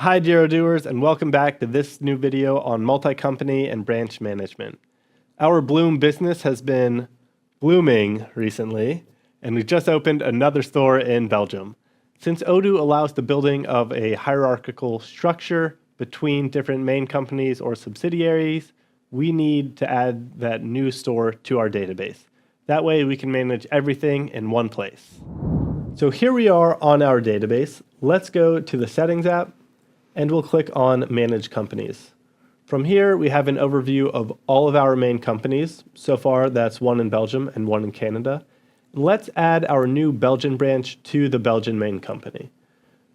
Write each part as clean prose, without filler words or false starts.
Hi dear Odooers, and welcome back to this new video on multi-company and branch management. Our Bloom business has been blooming recently, and we just opened another store in Belgium. Since Odoo allows the building of a hierarchical structure between different main companies or subsidiaries, we need to add that new store to our database. That way we can manage everything in one place. So here we are on our database. Let's go to the Settings app, and we'll click on Manage Companies. From here, we have an overview of all of our main companies. So far, that's one in Belgium and one in Canada. Let's add our new Belgian branch to the Belgian main company.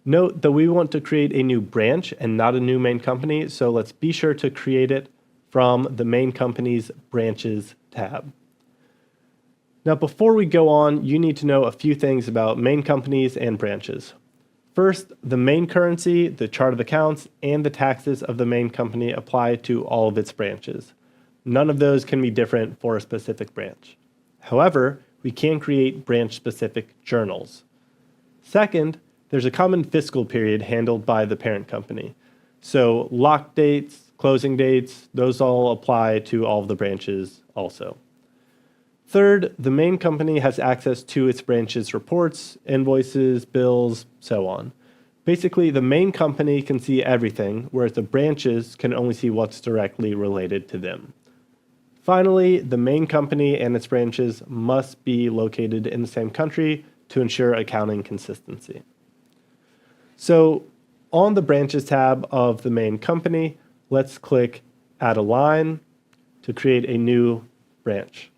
Note that we want to create a new branch and not a new main company, so let's be sure to create it from the main company's Branches tab. Now, before we go on, you need to know a few things about main companies and branches. First, the main currency, the chart of accounts, and the taxes of the main company apply to all of its branches. None of those can be different for a specific branch. However, we can create branch-specific journals. Second, there's a common fiscal period handled by the parent company. So lock dates, closing dates, those all apply to all of the branches also. Third, the main company has access to its branches' reports, invoices, bills, so on. Basically, the main company can see everything, whereas the branches can only see what's directly related to them. Finally, the main company and its branches must be located in the same country to ensure accounting consistency. So, on the Branches tab of the main company, let's click Add a Line to create a new branch.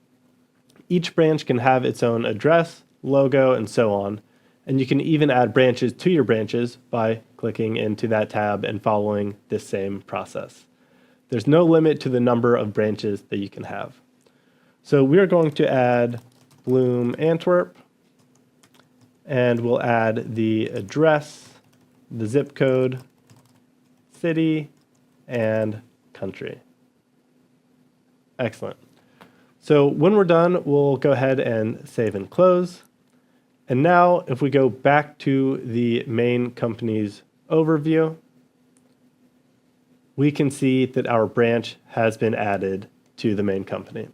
Each branch can have its own address, logo, and so on. And you can even add branches to your branches by clicking into that tab and following this same process. There's no limit to the number of branches that you can have. So we're going to add Bloom Antwerp, and we'll add the address, the zip code, city, and country. Excellent. So when we're done, we'll go ahead and save and close. And now if we go back to the main company's overview, we can see that our branch has been added to the main company.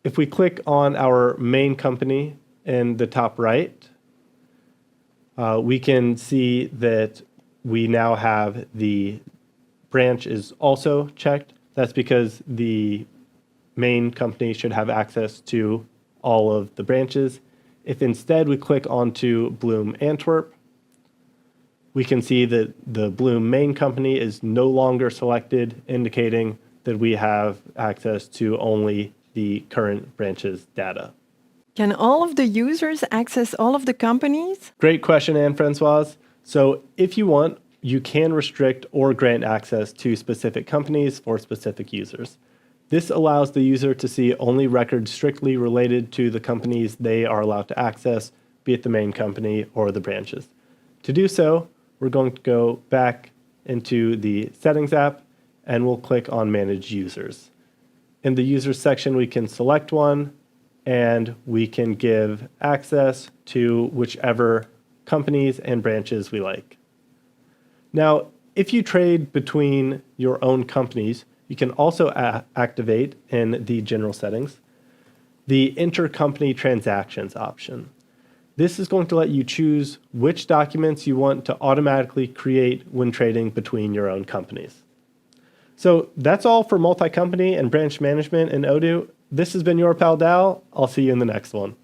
If we click on our main company in the top right, we can see that we now have the branch is also checked. That's because the main company should have access to all of the branches. If instead we click onto Bloom Antwerp, we can see that the Bloom main company is no longer selected, indicating that we have access to only the current branch's data. Can all of the users access all of the companies? Great question, Anne-Francoise. So if you want, you can restrict or grant access to specific companies for specific users. This allows the user to see only records strictly related to the companies they are allowed to access, be it the main company or the branches. To do so, we're going to go back into the Settings app, and we'll click on Manage Users. In the Users section, we can select one, and we can give access to whichever companies and branches we like. Now, if you trade between your own companies, you can also activate in the General Settings the Intercompany Transactions option. This is going to let you choose which documents you want to automatically create when trading between your own companies. So that's all for multi-company and branch management in Odoo. This has been your pal Dal. I'll see you in the next one.